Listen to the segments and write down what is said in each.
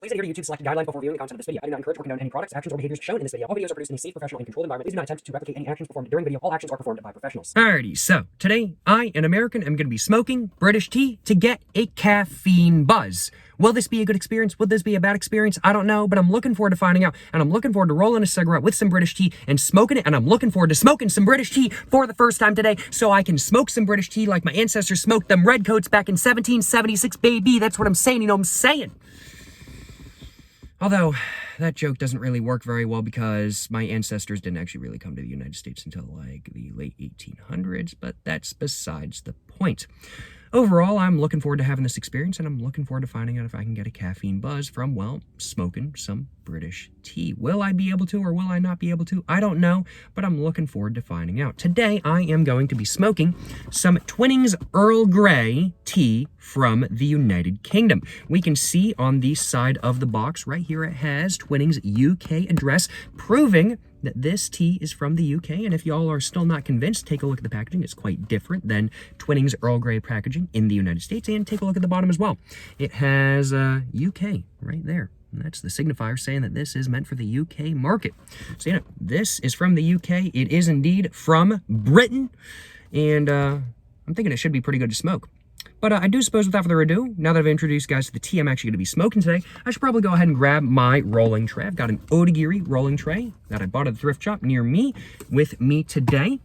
Please adhere to YouTube's selected guidelines before viewing the content of this video. I do not encourage or condone any products, actions, or behaviors shown in this video. All videos are produced in a safe, professional, and controlled environment. Please do not attempt to replicate any actions performed during the video. All actions are performed by professionals. Alrighty, so today I, an American, am going to be smoking British tea to get a caffeine buzz. Will this be a good experience? Will this be a bad experience? I don't know, but I'm looking forward to finding out. And I'm looking forward to rolling a cigarette with some British tea and smoking it. And I'm looking forward to smoking some British tea for the first time today so I can smoke some British tea like my ancestors smoked them redcoats back in 1776, baby. That's what I'm saying. You know what I'm saying? Although, that joke doesn't really work very well because my ancestors didn't actually really come to the United States until, like, the late 1800s, but that's besides the point. Overall, I'm looking forward to having this experience, and I'm looking forward to finding out if I can get a caffeine buzz from, well, smoking some British tea. Will I be able to, or will I not be able to? I don't know, but I'm looking forward to finding out. Today, I am going to be smoking some Twinings Earl Grey tea from the United Kingdom. We can see on the side of the box right here, it has Twinings UK address, proving that this tea is from the UK, and if y'all are still not convinced, take a look at the packaging. It's quite different than Twinings Earl Grey packaging in the United States, and take a look at the bottom as well. It has UK right there. And that's the signifier saying that this is meant for the UK market. So, you know, this is from the UK. It is indeed from Britain, and I'm thinking it should be pretty good to smoke. But I do suppose, without further ado, now that I've introduced you guys to the tea I'm actually going to be smoking today, I should probably go ahead and grab my rolling tray. I've got an Odagiri rolling tray that I bought at the thrift shop near me. With me today,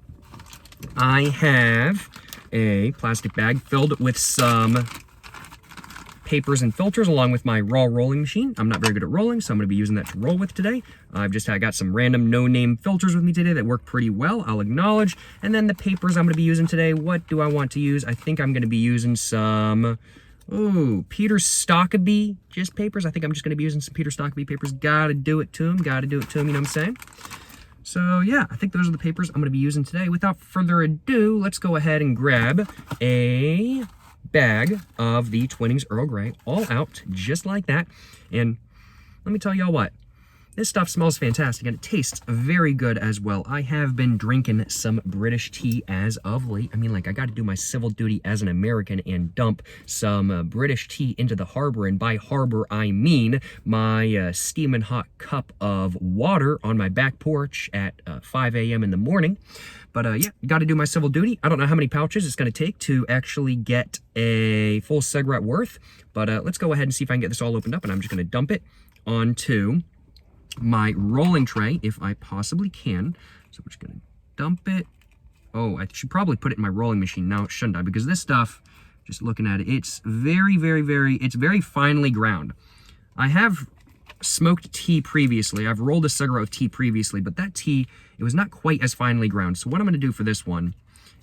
I have a plastic bag filled with some papers and filters along with my raw rolling machine. I'm not very good at rolling, so I'm going to be using that to roll with today. I got some random no-name filters with me today that work pretty well, I'll acknowledge. And then the papers I'm going to be using today, what do I want to use? I think I'm going to be using some, Peter Stockeby just papers. I think I'm just going to be using some Peter Stockeby papers. Gotta do it to him, you know what I'm saying? So yeah, I think those are the papers I'm going to be using today. Without further ado, let's go ahead and grab a bag of the Twinings Earl Grey, all out just like that. And let me tell y'all what, this stuff smells fantastic and it tastes very good as well. I have been drinking some British tea as of late. I mean, like, I got to do my civil duty as an American and dump some British tea into the harbor, and by harbor I mean my steaming hot cup of water on my back porch at 5 a.m. in the morning. But yeah, got to do my civil duty. I don't know how many pouches it's going to take to actually get a full cigarette worth, but let's go ahead and see if I can get this all opened up, and I'm just going to dump it onto my rolling tray if I possibly can. So we're just going to dump it. Oh, I should probably put it in my rolling machine now, shouldn't I? Because this stuff, just looking at it, it's very, it's very finely ground. I have smoked tea previously. I've rolled a cigarette with tea previously, but that tea, it was not quite as finely ground. So what I'm going to do for this one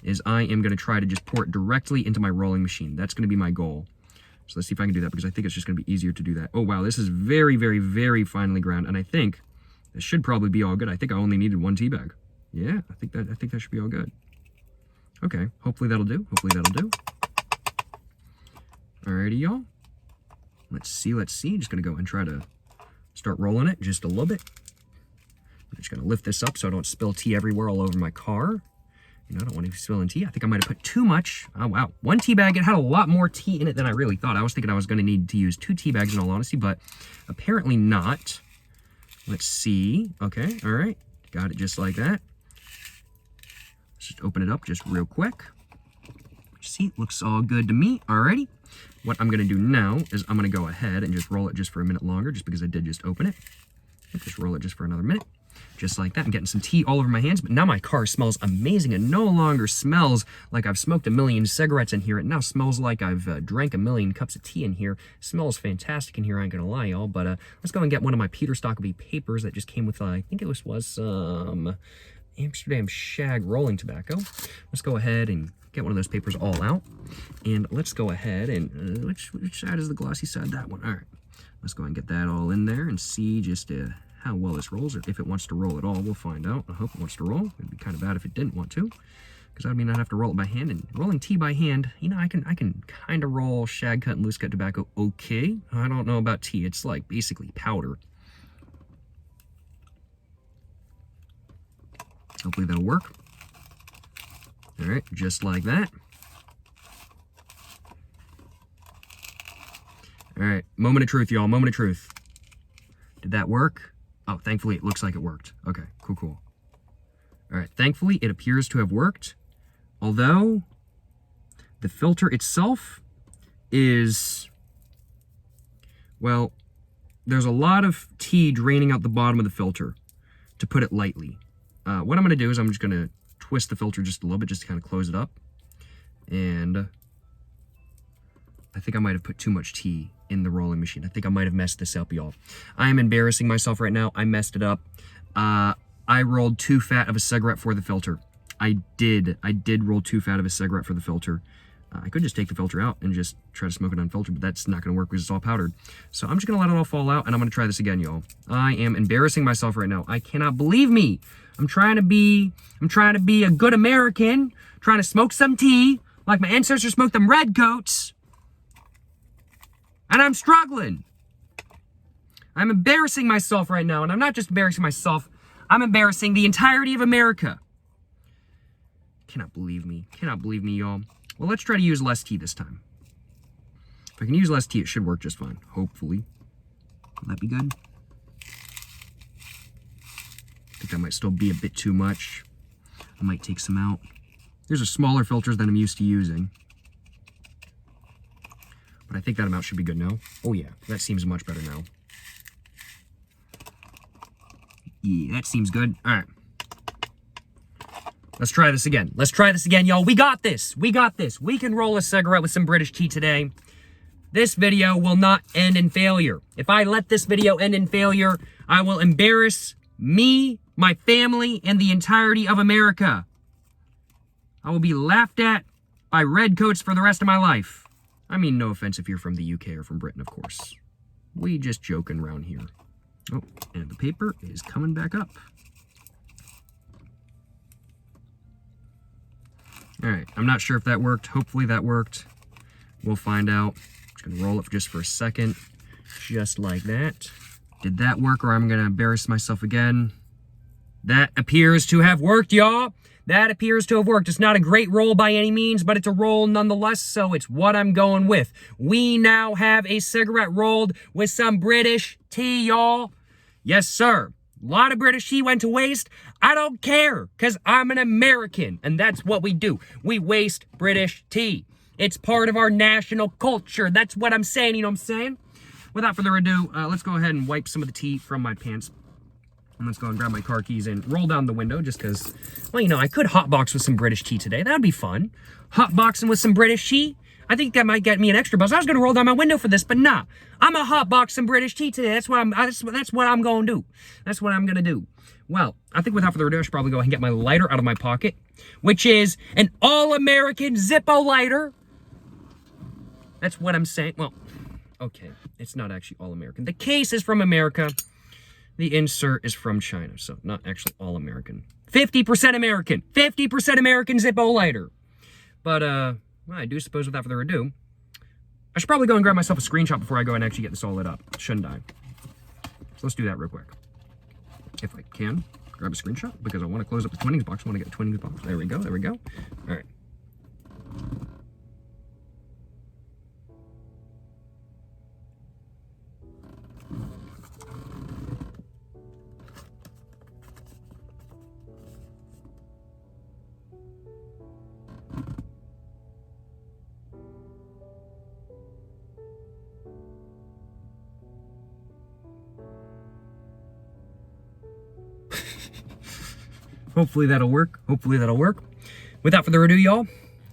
is I am going to try to just pour it directly into my rolling machine. That's going to be my goal. So let's see if I can do that, because I think it's just going to be easier to do that. Oh, wow, this is very, very finely ground, and I think this should probably be all good. I think I only needed one tea bag. Yeah, I think that should be all good. Okay, hopefully that'll do. Alrighty, y'all. Let's see. Just going to go and try to start rolling it just a little bit. I'm just going to lift this up so I don't spill tea everywhere all over my car. You know, I don't want to be spilling tea. I think I might have put too much. Oh, wow. One tea bag. It had a lot more tea in it than I really thought. I was thinking I was going to need to use 2 tea bags in all honesty, but apparently not. Let's see. Okay. All right. Got it just like that. Let's just open it up just real quick. See, looks all good to me. Alrighty. What I'm going to do now is I'm going to go ahead and just roll it just for a minute longer, just because I did just open it. Just roll it just for another minute. Just like that. I'm getting some tea all over my hands, but now my car smells amazing. It no longer smells like I've smoked a million cigarettes in here. It now smells like I've drank a million cups of tea in here. It smells fantastic in here, I ain't gonna lie, y'all. But let's go and get one of my Peter Stockeby papers that just came with, I think it was some Amsterdam shag rolling tobacco. Let's go ahead and get one of those papers all out. And let's go ahead and, which side is the glossy side? That one. All right. Let's go and get that all in there and see just how well this rolls, or if it wants to roll at all. We'll find out. I hope it wants to roll. It'd be kind of bad if it didn't want to, because that would mean I'd have to roll it by hand. And rolling tea by hand, you know, I can kind of roll shag cut and loose cut tobacco okay. I don't know about tea. It's like basically powder. Hopefully that'll work. All right, just like that. All right, moment of truth, y'all, moment of truth. Did that work? Oh, thankfully it looks like it worked. Okay, cool. All right, thankfully it appears to have worked. Although the filter itself is, well, there's a lot of tea draining out the bottom of the filter, to put it lightly. What I'm gonna do is I'm just gonna twist the filter just a little bit just to kind of close it up. And I think I might have put too much tea in the rolling machine. I think I might have messed this up, y'all. I am embarrassing myself right now. I messed it up. I rolled too fat of a cigarette for the filter. I did roll too fat of a cigarette for the filter. I could just take the filter out and just try to smoke it unfiltered, but that's not gonna work because it's all powdered. So I'm just gonna let it all fall out, and I'm gonna try this again, y'all. I am embarrassing myself right now. I cannot believe me. I'm trying to be a good American, trying to smoke some tea, like my ancestors smoked them redcoats, and I'm struggling. I'm embarrassing myself right now, and I'm not just embarrassing myself, I'm embarrassing the entirety of America. Cannot believe me, y'all. Well, let's try to use less tea this time. If I can use less tea, it should work just fine, hopefully. Will that be good? I think that might still be a bit too much. I might take some out. These are smaller filters than I'm used to using. But I think that amount should be good now. Oh yeah, that seems much better now. Yeah, that seems good. All right. Let's try this again. Let's try this again, y'all. We got this. We got this. We can roll a cigarette with some British tea today. This video will not end in failure. If I let this video end in failure, I will embarrass me, my family, and the entirety of America. I will be laughed at by redcoats for the rest of my life. I mean, no offense if you're from the UK or from Britain, of course. We just joking around here. Oh, and the paper is coming back up. All right, I'm not sure if that worked. Hopefully that worked. We'll find out. Just gonna roll it just for a second, just like that. Did that work, or I'm gonna embarrass myself again? That appears to have worked, y'all. That appears to have worked. It's not a great roll by any means, but it's a roll nonetheless, so it's what I'm going with. We now have a cigarette rolled with some British tea, y'all. Yes, sir. A lot of British tea went to waste. I don't care, because I'm an American, and that's what we do. We waste British tea. It's part of our national culture. That's what I'm saying, you know what I'm saying? Without further ado, let's go ahead and wipe some of the tea from my pants. And let's go and grab my car keys and roll down the window just because, well, you know, I could hotbox with some British tea today. That would be fun. Hotboxing with some British tea. I think that might get me an extra buzz. I was going to roll down my window for this, but nah. I'm going to hotbox some British tea today. That's what I'm going to do. That's what I'm going to do. Well, I think without further ado, I should probably go ahead and get my lighter out of my pocket, which is an all-American Zippo lighter. That's what I'm saying. Well, okay. It's not actually all-American. The case is from America. The insert is from China, so not actually all-American. 50% American. 50% American Zippo lighter. But, well, I do suppose without further ado, I should probably go and grab myself a screenshot before I go and actually get this all lit up. Shouldn't I? So let's do that real quick. If I can, grab a screenshot, because I want to close up the Twinnings box. I want to get a Twinnings box. There we go, there we go. All right. Hopefully that'll work. Hopefully that'll work. Without further ado, y'all,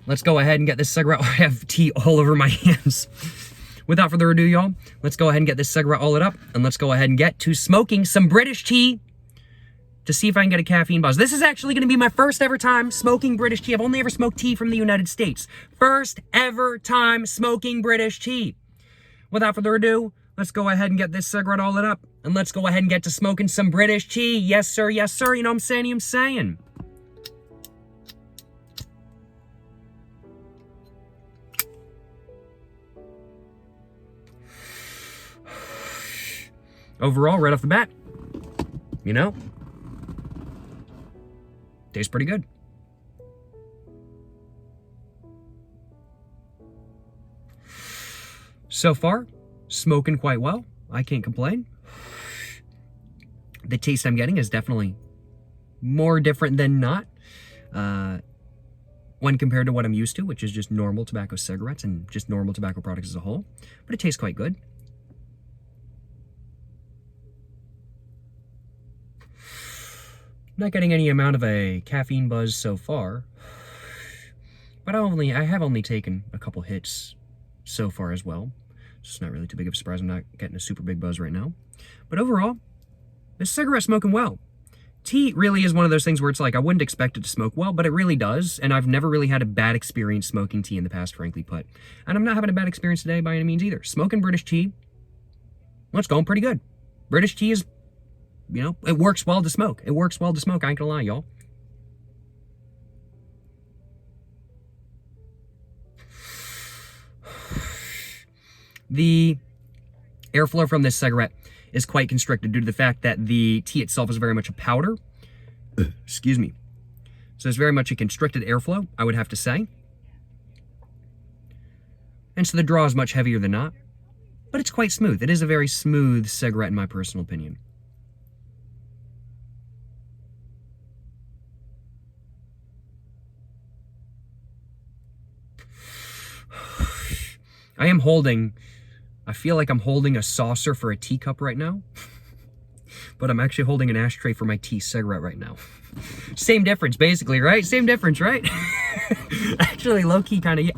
let's go ahead and get this cigarette. I have tea all over my hands. Without further ado, y'all, let's go ahead and get this cigarette all lit up, and let's go ahead and get to smoking some British tea to see if I can get a caffeine buzz. This is actually going to be my first ever time smoking British tea. I've only ever smoked tea from the United States. First ever time smoking British tea. Without further ado, let's go ahead and get this cigarette all lit up, and let's go ahead and get to smoking some British tea. Yes, sir. Yes, sir. You know what I'm saying? I'm saying. Overall, right off the bat, you know, tastes pretty good. So far, smoking quite well. I can't complain. The taste I'm getting is definitely more different than not when compared to what I'm used to, which is just normal tobacco cigarettes and just normal tobacco products as a whole. But it tastes quite good. Not getting any amount of a caffeine buzz so far, but I have only taken a couple hits so far as well. It's not really too big of a surprise. I'm not getting a super big buzz right now. But overall, this cigarette's smoking well. Tea really is one of those things where it's like, I wouldn't expect it to smoke well, but it really does. And I've never really had a bad experience smoking tea in the past, frankly put. And I'm not having a bad experience today by any means either. Smoking British tea, well, it's going pretty good. British tea is, you know, it works well to smoke. It works well to smoke, I ain't gonna lie, y'all. The airflow from this cigarette is quite constricted due to the fact that the tea itself is very much a powder. Excuse me. So it's very much a constricted airflow, I would have to say. And so the draw is much heavier than not. But it's quite smooth. It is a very smooth cigarette in my personal opinion. I feel like I'm holding a saucer for a teacup right now, but I'm actually holding an ashtray for my tea cigarette right now. Same difference, basically, right? Same difference, right? Actually, low-key kind of, yeah.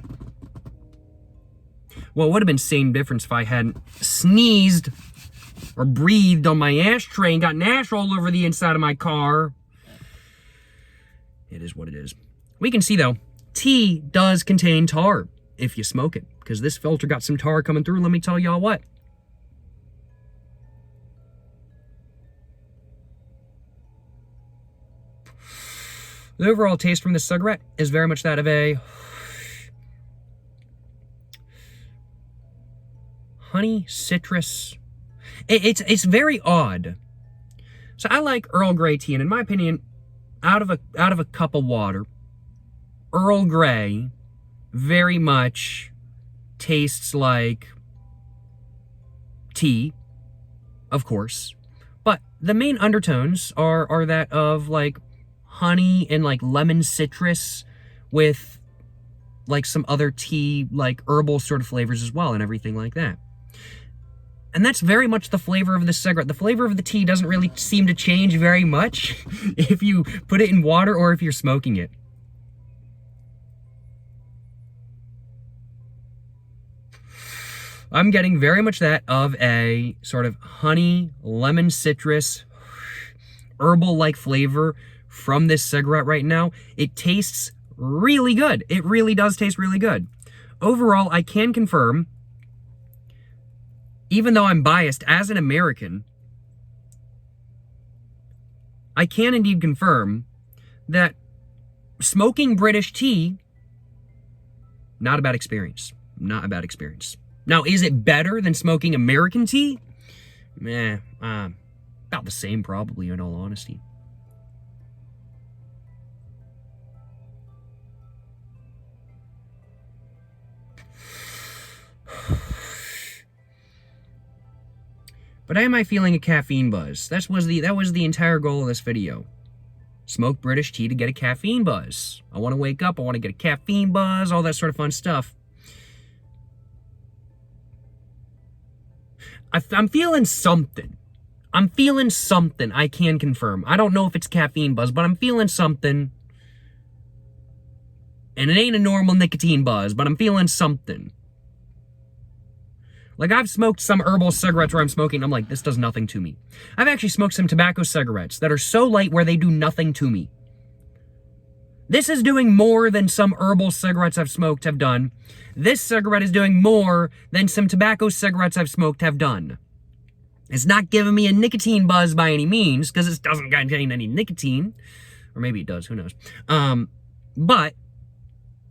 Well, it would have been same difference if I hadn't sneezed or breathed on my ashtray and got an ash all over the inside of my car. It is what it is. We can see, though, tea does contain tar if you smoke it, because this filter got some tar coming through. Let me tell y'all what. The overall taste from this cigarette is very much that of a honey citrus. It's very odd. So I like Earl Grey tea, and in my opinion, out of a cup of water, Earl Grey very much tastes like tea, of course, but the main undertones are that of like honey and like lemon citrus with like some other tea, like herbal sort of flavors as well and everything like that. And that's very much the flavor of the cigarette. The flavor of the tea doesn't really seem to change very much if you put it in water or if you're smoking it. I'm getting very much that of a sort of honey, lemon citrus, herbal-like flavor from this cigarette right now. It tastes really good. It really does taste really good. Overall, I can confirm, even though I'm biased as an American, I can indeed confirm that smoking British tea, not a bad experience. Not a bad experience. Now, is it better than smoking American tea? About the same, probably, in all honesty. But am I feeling a caffeine buzz? That was the entire goal of this video. Smoke British tea to get a caffeine buzz. I want to wake up, I want to get a caffeine buzz, all that sort of fun stuff. I'm feeling something. I'm feeling something, I can confirm. I don't know if it's caffeine buzz, but I'm feeling something. And it ain't a normal nicotine buzz, but I'm feeling something. Like, I've smoked some herbal cigarettes where I'm smoking, I'm like, this does nothing to me. I've actually smoked some tobacco cigarettes that are so light where they do nothing to me. This is doing more than some herbal cigarettes I've smoked have done. This cigarette is doing more than some tobacco cigarettes I've smoked have done. It's not giving me a nicotine buzz by any means, because it doesn't contain any nicotine. Or maybe it does, who knows. But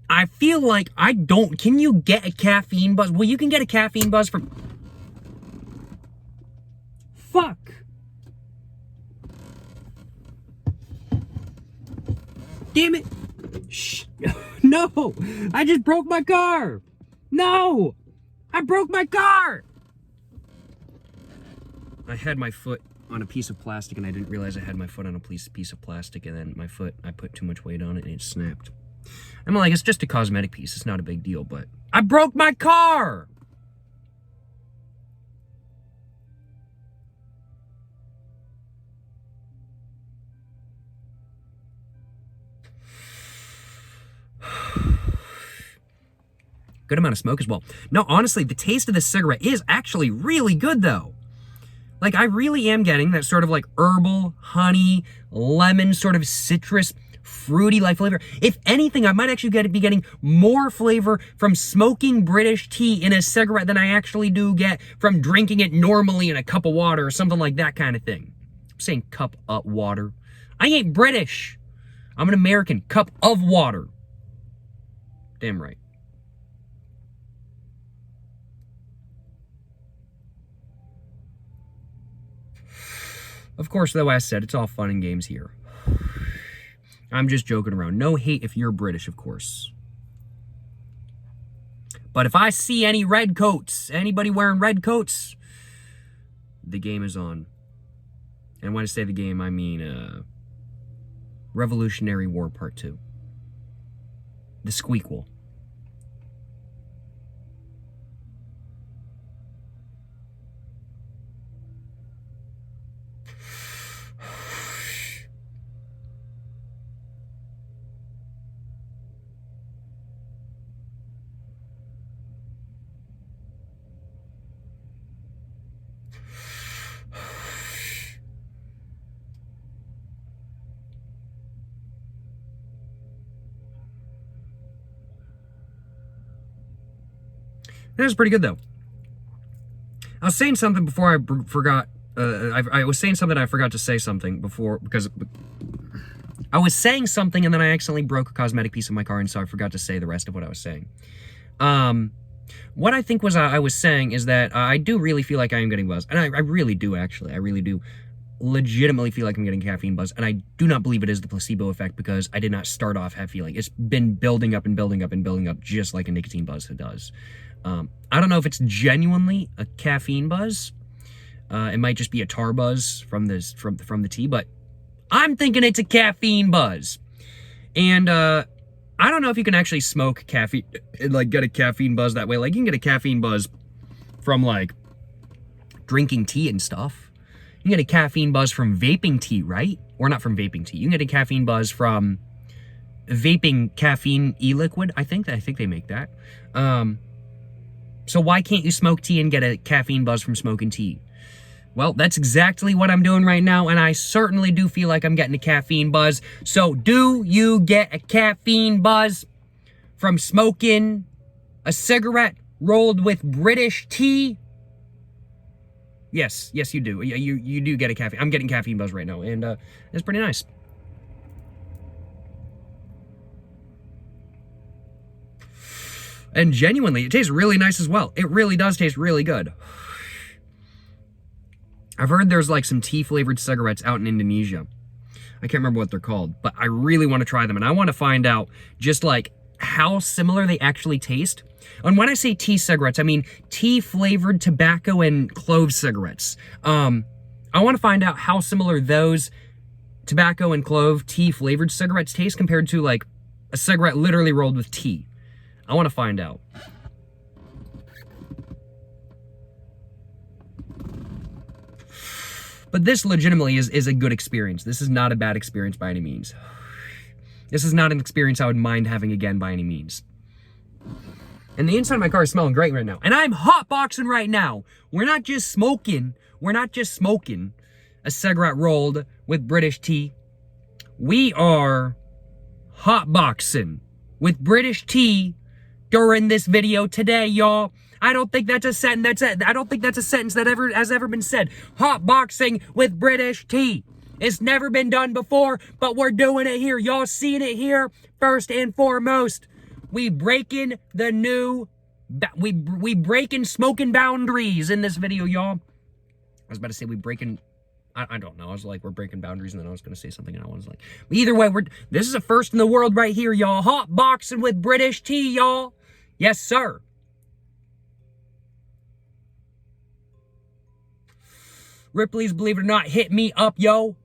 I feel like can you get a caffeine buzz? Well, you can get a caffeine buzz from... Fuck. Damn it. Shh. No, I just broke my car. No, I broke my car. I had my foot on a piece of plastic, and I didn't realize I had my foot on a piece of plastic, and then I put too much weight on it, and it snapped. I'm like, it's just a cosmetic piece. It's not a big deal, but I broke my car! Good amount of smoke as well. No, honestly, the taste of this cigarette is actually really good, though. Like, I really am getting that sort of like herbal, honey, lemon, sort of citrus, fruity-like flavor. If anything, I might actually be getting more flavor from smoking British tea in a cigarette than I actually do get from drinking it normally in a cup of water or something like that kind of thing. I'm saying cup of water. I ain't British. I'm an American. Cup of water. Damn right. Of course, though, as I said, it's all fun and games here. I'm just joking around. No hate if you're British, of course. But if I see any red coats, anybody wearing red coats, the game is on. And when I say the game, I mean Revolutionary War Part 2. The squeakquel. That was pretty good, though. I was saying something before I forgot. I was saying something I forgot to say something before because I was saying something and then I accidentally broke a cosmetic piece of my car, and so I forgot to say the rest of what I was saying. What I think I was saying is that I do really feel like I am getting buzzed, and I really do, actually. I really do legitimately feel like I'm getting caffeine buzz, and I do not believe it is the placebo effect because I did not start off feeling. It's been building up and building up and building up just like a nicotine buzz does. I don't know if it's genuinely a caffeine buzz. It might just be a tar buzz from the tea, but I'm thinking it's a caffeine buzz. And I don't know if you can actually smoke caffeine and like get a caffeine buzz that way. Like, you can get a caffeine buzz from like drinking tea and stuff. You can get a caffeine buzz from vaping tea, right? Or not from vaping tea. You can get a caffeine buzz from vaping caffeine e-liquid. I think they make that. So why can't you smoke tea and get a caffeine buzz from smoking tea? Well, that's exactly what I'm doing right now, and I certainly do feel like I'm getting a caffeine buzz. So do you get a caffeine buzz from smoking a cigarette rolled with British tea? Yes, you do. You do get a caffeine. I'm getting caffeine buzz right now, and it's pretty nice. And genuinely, it tastes really nice as well. It really does taste really good. I've heard there's like some tea-flavored cigarettes out in Indonesia. I can't remember what they're called, but I really want to try them, and I want to find out just like how similar they actually taste. And when I say tea cigarettes, I mean tea-flavored tobacco and clove cigarettes. I want to find out how similar those tobacco and clove tea-flavored cigarettes taste compared to like a cigarette literally rolled with tea. I want to find out. But this legitimately is a good experience. This is not a bad experience by any means. This is not an experience I would mind having again by any means. And the inside of my car is smelling great right now. And I'm hotboxing right now. We're not just smoking a cigarette rolled with British tea. We are hotboxing with British tea during this video today, y'all. I don't think that's a sentence. I don't think that's a sentence that has ever been said. Hotboxing with British tea. It's never been done before, but we're doing it here. Y'all seeing it here first and foremost. We breaking the new, we breaking smoking boundaries in this video, y'all. I was about to say we breaking. I don't know. I was like, we're breaking boundaries, and then I was going to say something, and I was like, either way, this is a first in the world right here, y'all. Hotboxing with British tea, y'all. Yes, sir. Ripley's Believe It or Not, hit me up, yo.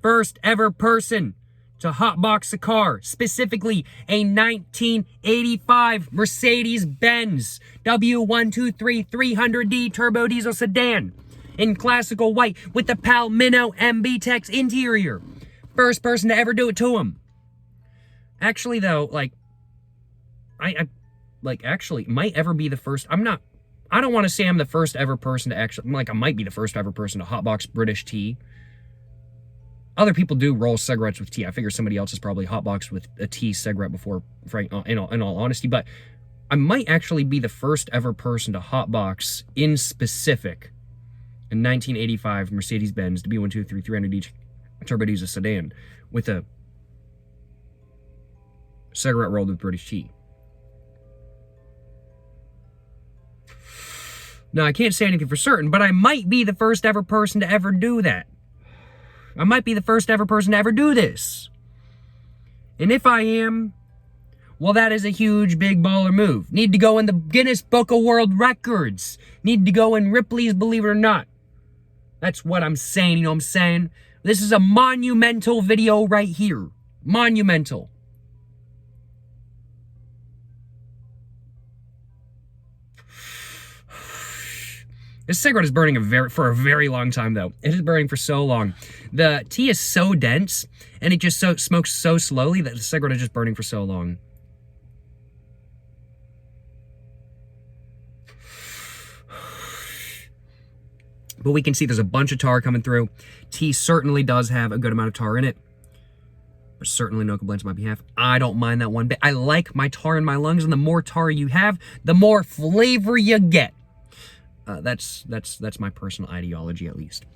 First ever person to hotbox a car, specifically a 1985 Mercedes-Benz W123 300D turbo diesel sedan in classical white with the Palmino MB-Tex interior. First person to ever do it to him. Actually, though, like, I actually might ever be the first. I don't want to say I'm the first ever person to actually, like, I might be the first ever person to hotbox British tea. Other people do roll cigarettes with tea. I figure somebody else has probably hotboxed with a tea cigarette before, in all honesty. But I might actually be the first ever person to hotbox in specific a 1985 Mercedes-Benz W123 300D turbo diesel sedan with a cigarette rolled with British tea. Now, I can't say anything for certain, but I might be the first ever person to ever do that. I might be the first ever person to ever do this. And if I am, well, that is a huge, big baller move. Need to go in the Guinness Book of World Records. Need to go in Ripley's Believe It or Not. That's what I'm saying, you know what I'm saying? This is a monumental video right here. Monumental. This cigarette is burning for a very long time, though. It is burning for so long. The tea is so dense, and it just smokes so slowly that the cigarette is just burning for so long. But we can see there's a bunch of tar coming through. Tea certainly does have a good amount of tar in it. There's certainly no complaints on my behalf. I don't mind that one bit. I like my tar in my lungs, and the more tar you have, the more flavor you get. That's my personal ideology, at least.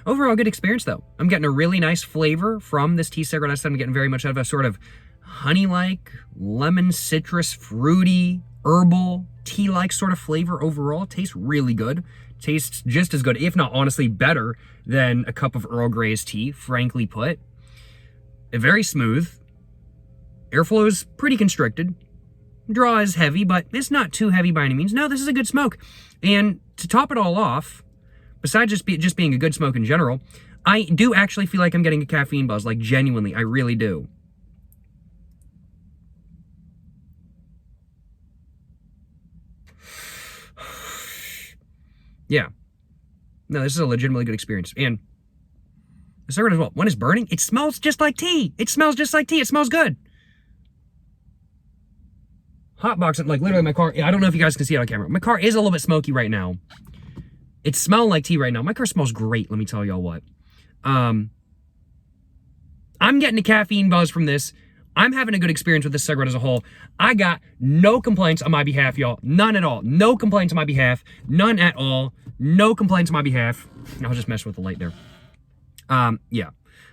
Overall, good experience, though. I'm getting a really nice flavor from this tea cigarette. I'm getting very much out of a sort of honey-like, lemon, citrus, fruity, herbal, tea-like sort of flavor overall. It tastes really good. Tastes just as good, if not honestly better, than a cup of Earl Grey's tea, frankly put. Very smooth. Airflow is pretty constricted. Draw is heavy, but it's not too heavy by any means. No, this is a good smoke. And to top it all off, besides just being a good smoke in general, I do actually feel like I'm getting a caffeine buzz, like genuinely, I really do. Yeah. No, this is a legitimately good experience. And the cigarette as well, when it's burning, it smells just like tea. It smells just like tea. It smells good. Hotbox it, like literally my car, I don't know if you guys can see it on camera. My car is a little bit smoky right now. It's smelling like tea right now. My car smells great, let me tell y'all what. I'm getting a caffeine buzz from this. I'm having a good experience with this cigarette as a whole. I got no complaints on my behalf, y'all. None at all. No complaints on my behalf. None at all. No complaints on my behalf. I'll just mess with the light there. Yeah.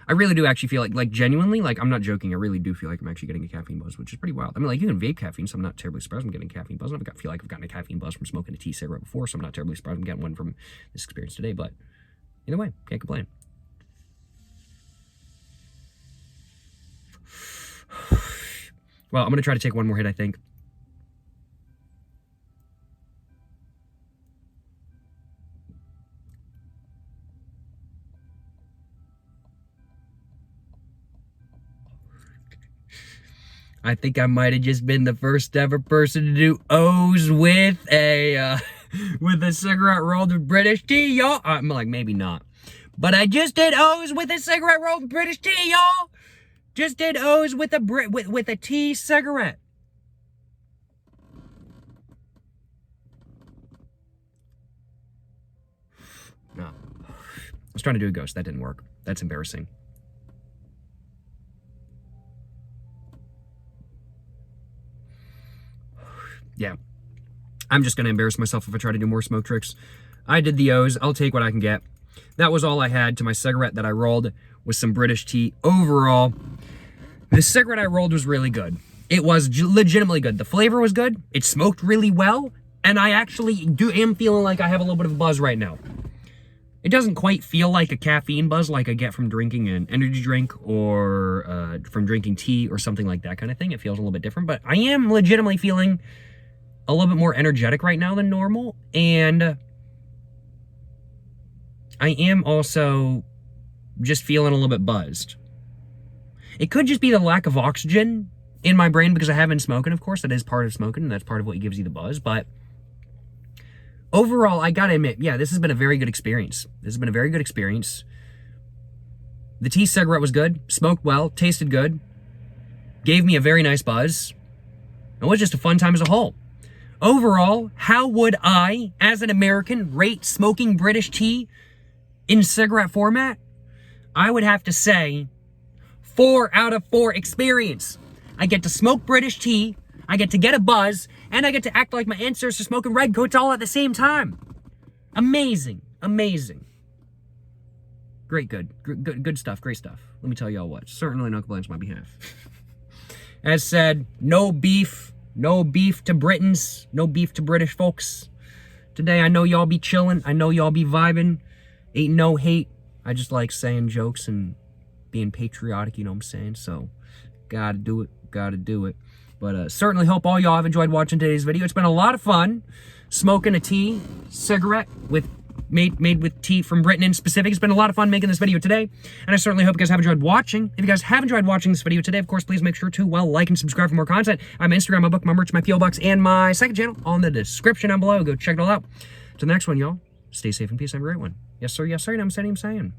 I really do actually feel like genuinely, like, I'm not joking, I really do feel like I'm actually getting a caffeine buzz, which is pretty wild. I mean, like, you can vape caffeine, so I'm not terribly surprised I'm getting a caffeine buzz. I feel like I've gotten a caffeine buzz from smoking a tea cigarette before, so I'm not terribly surprised I'm getting one from this experience today, but either way, can't complain. Well, I'm going to try to take one more hit, I think. I think I might have just been the first ever person to do O's with a cigarette rolled with British tea, y'all. I'm like, maybe not. But I just did O's with a cigarette rolled with British tea, y'all. Just did O's with a tea cigarette. No. I was trying to do a ghost. That didn't work. That's embarrassing. Yeah. I'm just going to embarrass myself if I try to do more smoke tricks. I did the O's. I'll take what I can get. That was all I had to my cigarette that I rolled with some British tea. Overall, the cigarette I rolled was really good. It was legitimately good. The flavor was good. It smoked really well. And I actually am feeling like I have a little bit of a buzz right now. It doesn't quite feel like a caffeine buzz like I get from drinking an energy drink or from drinking tea or something like that kind of thing. It feels a little bit different. But I am legitimately feeling a little bit more energetic right now than normal, and I am also just feeling a little bit buzzed. It could just be the lack of oxygen in my brain because I have been smoking, of course. That is part of smoking, and that's part of what gives you the buzz. But overall, I gotta admit, yeah, this has been a very good experience. This has been a very good experience. The tea cigarette was good, smoked well, tasted good, gave me a very nice buzz. It was just a fun time as a whole. Overall, how would I, as an American, rate smoking British tea in cigarette format? I would have to say 4 out of 4 experience. I get to smoke British tea, I get to get a buzz, and I get to act like my ancestors smoking red coats all at the same time. Amazing, amazing. Great, good stuff, great stuff. Let me tell y'all what, certainly no complaints on my behalf. As said, no beef to Britons, no beef to British folks. Today, I know y'all be chilling, I know y'all be vibing, ain't no hate. I just like saying jokes and being patriotic, you know what I'm saying? So, gotta do it. But certainly hope all y'all have enjoyed watching today's video. It's been a lot of fun smoking a tea cigarette made with tea from Britain in specific. It's been a lot of fun making this video today, and I certainly hope you guys have enjoyed watching. If you guys have enjoyed watching this video today, of course, please make sure to, like and subscribe for more content. I have my Instagram, my book, my merch, my P.O. Box, and my second channel all in the description down below. Go check it all out. To the next one, y'all. Stay safe and peace. Have a great one. Yes, sir. Yes, sir. I'm saying.